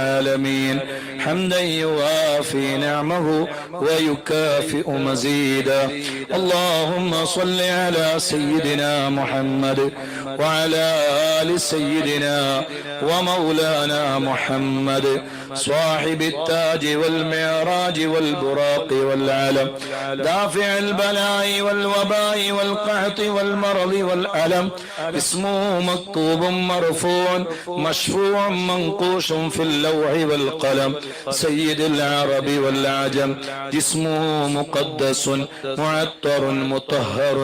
العالمين حمدا يوافي نعمه ويكافئ مزيدا اللهم صل على سيدنا محمد وعلى آل سيدنا ومولانا محمد صاحب التاج والمعراج والبراق والعلم دافع البلاء والوباء والقحط والمرض والألم اسمه مكتوب مرفوع مشفوع منقوش في اللوح والقلم سيد العرب والعجم جسمه مقدس معطر مطهر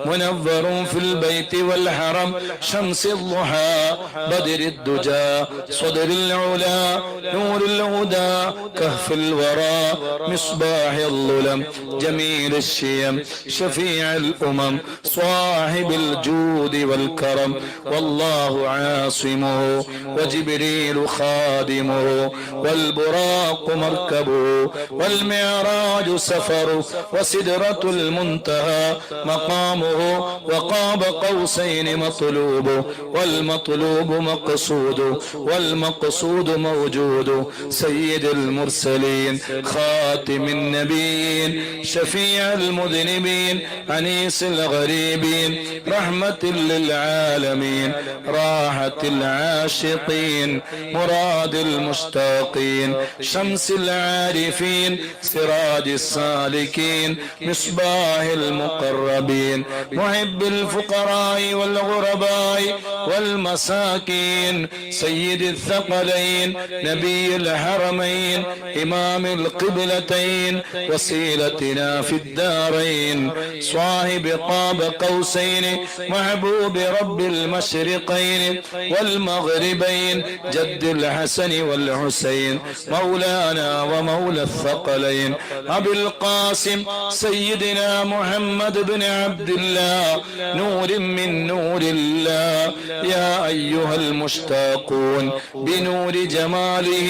منور في البيت والحرم شمس الضحى بدر الدجى صدر العلا نور الهدى كهف الورى مصباح الظلم جميل الشيم شفيع الأمم صاحب الجود والكرم والله عاصمه وجبريل خادمه والبراق مركبه والمعراج سفره وسدرة المنتهى مقامه وقاب قوسين مطلوبه والمطلوب مقصوده والمقصود موجود سيد المرسلين خاتم النبيين شفيع المذنبين أنيس الغريبين رحمة للعالمين راحة العاشقين مراد المشتاقين شمس العارفين سراج السالكين مصباح المقربين محب الفقراء والغرباء والمساكين سيد الثقلين نبي الحرمين إمام القبلتين وسيلتنا في الدارين صاحب قاب قوسين محبوب رب المشرقين والمغربين جد الحسن والحسين مولانا ومولى الثقلين أبي القاسم سيدنا محمد بن عبد الله نور من نور الله يا أيها المشتاقون بنور جماله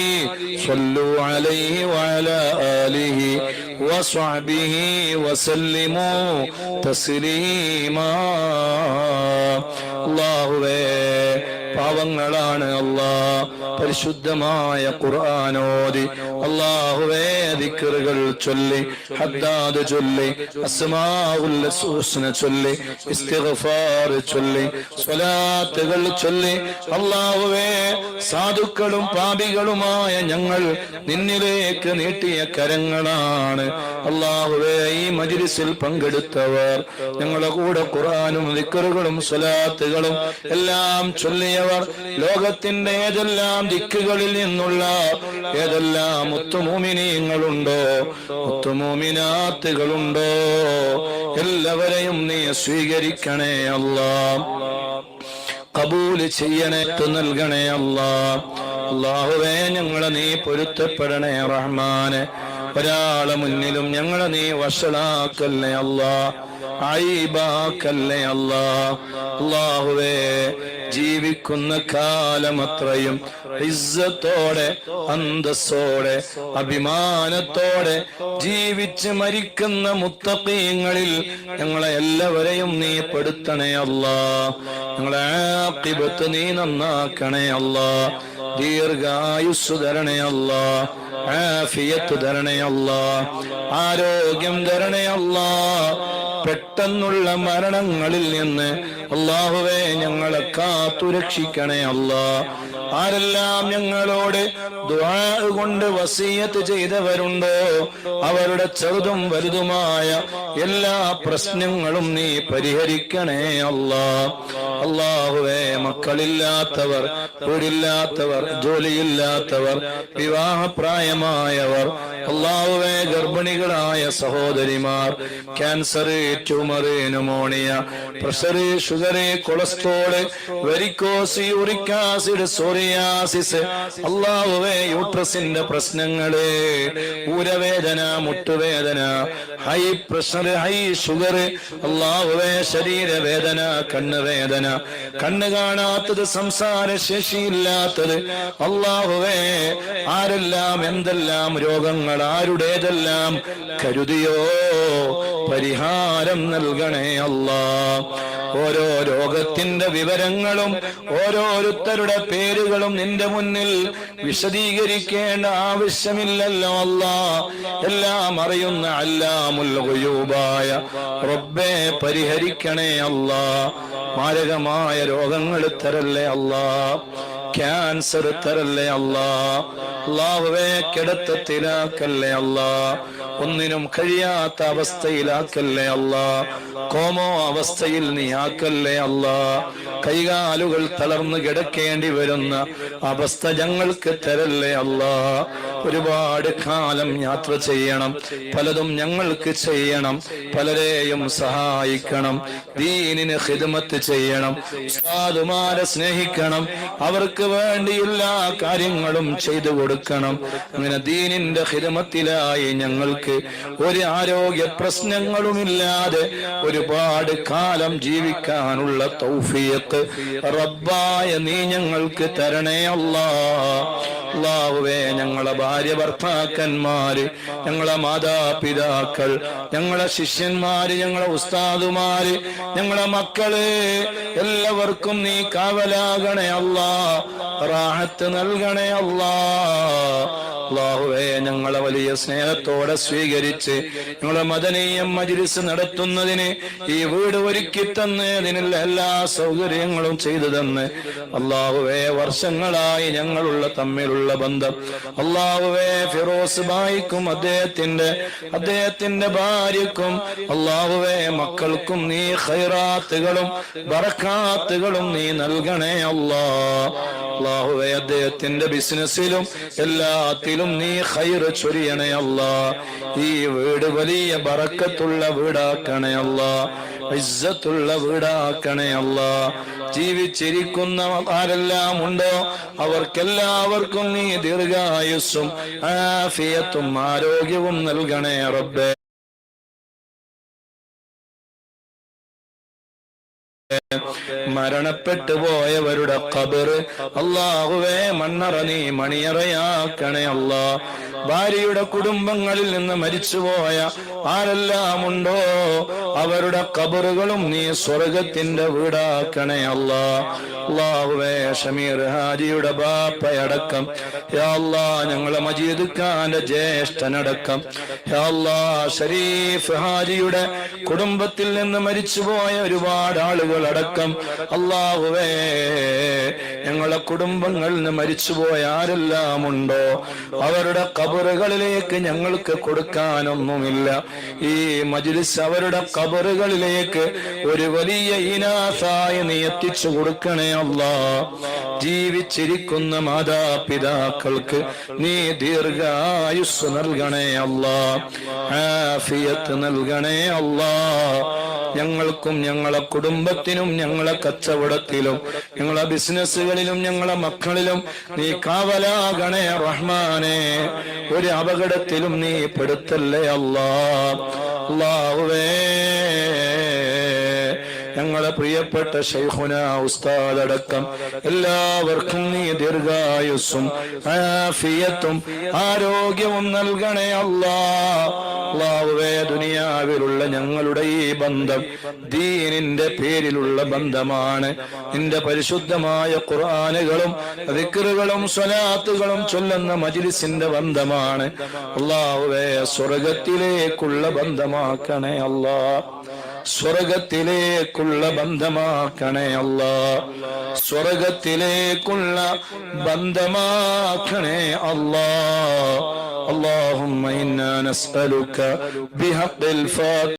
صلوا عليه وعلى آله وصحبه وسلموا تسليما അല്ലാഹുവേ പാവങ്ങളാണ് അല്ലാഹ് പരിശുദ്ധമായ ഖുർആൻ ഓതി അല്ലാഹുവേ ദിക്റുകൾ ചൊല്ലി ഹദ്ദാദ് ചൊല്ലി അസ്മാഉൽ ഹുസ്ന ചൊല്ലി ഇസ്തിഗ്ഫാർ ചൊല്ലി സ്വലാത്തുകൾ ചൊല്ലി അല്ലാഹുവേ സാധുക്കളും പാപികളുമായ ഞങ്ങൾ നിന്നിലേക്ക് നീട്ടിയ കരങ്ങളാണ് അല്ലാഹുവേ ഈ മജ്ലിസിൽ പങ്കെടുത്തവർ ഞങ്ങളുടെ കൂടെ ഖുർആനും ദിക്റുകളും സ്വലാത്തുകളും എല്ലാം ചൊല്ലിയവർ ലോകത്തിന്റെ ഏതെല്ലാം ദിക്കുകളിൽ നിന്നുള്ള ഏതെല്ലാം മുത്തുമൂമിനീങ്ങളുണ്ടോ മുത്തുമൂമിനാത്തുകളുണ്ടോ എല്ലാവരെയും നീ സ്വീകരിക്കണേ അല്ലാഹ് കബൂൽ ചെയ്യണേ നൽകണേ അല്ലാഹ് അല്ലാഹുവേ ഞങ്ങളെ നീ പൊരുത്തപ്പെടണേ റഹ്മാനെ ഒരാളെ മുന്നിലും ഞങ്ങളെ നീ വഷളാക്കല്ലേ അല്ലാഹ് ആയിബാക്കല്ലേ അല്ലാഹ് അല്ലാഹുവേ ജീവിക്കുന്ന കാലമത്രയും ഇസ്സത്തോടെ അന്തസ്സോടെ അഭിമാനത്തോടെ ജീവിച്ച് മരിക്കുന്ന മുത്തഖീങ്ങളിൽ ഞങ്ങളെ എല്ലാവരെയും നീ പെടുത്തണേ അല്ലാഹ് ഞങ്ങളെ ആഖിബത്ത് നീ നന്നാക്കണേ അല്ലാഹ് ദീർഘായുസ്സു തരണേ അല്ലാഹ് ആഫിയത്ത് തരണേ അല്ലാഹ് ആരോഗ്യം തരണേ അല്ലാഹ് പെട്ടെന്നുള്ള മരണങ്ങളിൽ നിന്ന് അല്ലാഹുവേ ഞങ്ങളെ കാത്തുരക്ഷിക്കണേ അല്ലാഹ് ആരെല്ലാം ഞങ്ങളോട് ദുആ കൊണ്ട് വസിയത്ത് ചെയ്തവരുണ്ടോ അവരുടെ ചെറുതും വലുതുമായ എല്ലാ പ്രശ്നങ്ങളും നീ പരിഹരിക്കണേ അല്ലാഹ് അല്ലാഹുവേ മക്കളില്ലാത്തവർ വീടില്ലാത്തവർ ജോലിയില്ലാത്തവർ വിവാഹപ്രായമായവർ അല്ലാഹുവേ ഗർഭിണികളായ സഹോദരിമാർ cancer tumour pneumonia pressure sugar cholesterol varicose uric acid psoriasis അല്ലാഹുവേ യൂട്രസിന്റെ പ്രശ്നങ്ങള് ഊരവേദന മുട്ടുവേദന ഹൈ പ്രഷർ ഹൈ ഷുഗർ അല്ലാഹുവേ ശരീരവേദന കണ്ണുവേദന കണ്ണ് കാണാത്തത് സംസാര ശേഷിയില്ലാത്തത് അല്ലാഹുവേ ആരെല്ലാം എന്തെല്ലാം രോഗങ്ങൾ ആരുടേതെല്ലാം കരുതിയോ പരിഹാരം നൽകണേ അല്ലാ. ഓരോ രോഗത്തിന്റെ വിവരങ്ങളും ഓരോരുത്തരുടെ പേരുകളും നിന്റെ മുന്നിൽ വിശദീകരിക്കേണ്ട ആവശ്യമില്ലല്ലോ അല്ലാ. എല്ലാം അറിയുന്ന അല്ലാമുൽ ഗുയൂബായ റബ്ബേ പരിഹരിക്കണേ അല്ലാ. മാരകമായ രോഗങ്ങൾ തരല്ലേ അല്ലാ. ക്യാൻസർ തരല്ലേ അല്ലാ. അല്ലാഹുവേ കിടത്തത്തിലാക്കല്ലേ അല്ലാ. ഒന്നിനും കഴിയാത്ത അവസ്ഥയിലാക്കല്ലേ അല്ലാ. കോമോ അവസ്ഥയിൽ നീ ആക്കല്ലേ അല്ലാ. കൈകാലുകൾ തളർന്നു കിടക്കേണ്ടി വരുന്ന അവസ്ഥ ഞങ്ങൾക്ക് തരല്ലേ അല്ലാ. ഒരുപാട് കാലം യാത്ര ചെയ്യണം, പലതും ഞങ്ങൾക്ക് ചെയ്യണം, പലരെയും സഹായിക്കണം, ദീനിന് ഖിദ്മത്ത് ചെയ്യണം, ഉസ്താദുമാരെ സ്നേഹിക്കണം, അവർക്ക് വേണ്ടി എല്ലാ കാര്യങ്ങളും ചെയ്തു കൊടുക്കണം. അങ്ങനെ ദീനിന്റെ ഖിദ്മത്തിലായി ഞങ്ങൾക്ക് ഒരു ആരോഗ്യ പ്രശ്നങ്ങളുമില്ലാതെ ഒരുപാട് കാലം ജീവിക്കാനുള്ള തൗഫീഖ് റബ്ബായ നീ ഞങ്ങൾക്ക് തരണേ അല്ലാ. അല്ലാഹുവേ, ഞങ്ങളെ ഭാര്യ ഭർത്താക്കന്മാര്, ഞങ്ങളെ മാതാപിതാക്കൾ, ഞങ്ങളെ ശിഷ്യന്മാര്, ഞങ്ങളെ ഉസ്താദുമാര്, ഞങ്ങളെ മക്കള് എല്ലാവർക്കും നീ കാവലാകണേ അല്ലാ. റാഹത്ത് നൽകണേ അല്ലാ. അല്ലാഹുവേ, ഞങ്ങളെ വലിയ സ്നേഹത്തോടെ സ്വീകരിച്ച് ഞങ്ങളെ മദനീയ മജ്‌ലിസ് നടത്തുന്നതിന് ഈ വീട് ഒരുക്കി തന്ന് അതിനുള്ള എല്ലാ സൗകര്യങ്ങളും ചെയ്തു തന്ന് അല്ലാഹുവേ, വർഷങ്ങളായി ഞങ്ങളുള്ള തമ്മിലുള്ള ബന്ധം അല്ലാഹുവേ ഫിറോസ് ഭായിക്കും അദ്ദേഹത്തിന്റെ ഭാര്യക്കും അല്ലാഹുവേ മക്കൾക്കും നീ ഖൈറാത്തുകളും ബറകാത്തുകളും നീ നൽകണേ അല്ലാ. അല്ലാഹുവേ, അദ്ദേഹത്തിന്റെ ബിസിനസ്സിലും എല്ലാത്തിലും നീ ഖൈർ ചൊരിയണേ അല്ലാ. ഈ വീട് വലിയ ബറക്കത്തുള്ള വീടാക്കണേ അല്ലാ. ഇസ്സത്തുള്ള വീടാക്കണേ അല്ലാ. ജീവിച്ചിരിക്കുന്ന ആരെല്ലാം ഉണ്ടോ അവർക്കെല്ലാവർക്കും നീ ദീർഘായുസ്സും ആഫിയത്തും ആരോഗ്യവും നൽകണേ റബ്ബേ. മരണപ്പെട്ടു പോയവരുടെ ഖബർ അല്ലാഹുവേ മണ്ണറ നീ മണിയറയാക്കണേ അല്ലാ. ഭാര്യയുടെ കുടുംബങ്ങളിൽ നിന്ന് മരിച്ചുപോയ ആരെല്ലാം ഉണ്ടോ അവരുടെ ഖബറുകളും നീ സ്വർഗത്തിന്റെ വീടാക്കണേ അല്ലാ. അല്ലാഹുവേ, ഷമീർ ഹാജിയുടെ ബാപ്പയടക്കം യാ അല്ലാ, ഞങ്ങളെ മജീദ് ഖാന്റെ ജ്യേഷ്ഠനടക്കം യാ അല്ലാ, ഷരീഫ് ഹാജിയുടെ കുടുംബത്തിൽ നിന്ന് മരിച്ചുപോയ ഒരുപാട് ആളുകൾ അടക്കം അല്ലാഹുവേ, ഞങ്ങളെ കുടുംബങ്ങളിൽ നിന്ന് മരിച്ചുപോയ ആരെല്ലാം ഉണ്ടോ അവരുടെ ഖബറുകളിലേക്ക് ഞങ്ങൾക്ക് കൊടുക്കാനൊന്നുമില്ല. ഈ മജ്‌ലിസ് അവരുടെ ഖബറുകളിലേക്ക് ഒരു വലിയ ഇനാസായി നീ എത്തിച്ചു കൊടുക്കണേ അല്ലാ. ജീവിച്ചിരിക്കുന്ന മാതാപിതാക്കൾക്ക് നീ ദീർഘായുസ് നൽകണേ അല്ലാ. ആഫിയത്ത് നൽകണേ അല്ലാ. ഞങ്ങൾക്കും ഞങ്ങളെ കുടുംബത്തിനും ഞങ്ങളെ കച്ചവടത്തിലും ഞങ്ങളെ ബിസിനസ്സുകളിലും ഞങ്ങളെ മക്കളിലും നീ കാവലാകണേ റഹ്മാനെ. ഒരു അപകടത്തിലും നീ പെടുത്തല്ലേ അല്ലാ. അല്ലാഹുവേ, ഞങ്ങളെ പ്രിയപ്പെട്ട ശൈഖുന ഉസ്താദ് അടക്കം എല്ലാവർക്കും നീ ദീർഘായുസ്സും ആഫിയത്തും ആരോഗ്യവും നൽകണേ അല്ലാ. അല്ലാഹുവേ, ദുനിയാവിലുള്ള ഞങ്ങളുടെ ഈ ബന്ധം ദീനിന്റെ പേരിലുള്ള ബന്ധമാണ്. നിന്റെ പരിശുദ്ധമായ ഖുർആനുകളും ദിക്റുകളും സ്വലാത്തുകളും ചൊല്ലുന്ന മജ്‌ലിസിന്റെ ബന്ധമാണ്. അല്ലാഹുവേ, സ്വർഗത്തിലേക്കുള്ള ബന്ധമാക്കണേ അല്ലാ. സ്വർഗത്തിലേക്കുള്ള ബന്ധമാക്കണേ അല്ലാ. സ്വർഗത്തിലേക്കുള്ള ബന്ധമാക്കണേ അല്ലാ. اللهم إنا نسألك بحق الفاتحة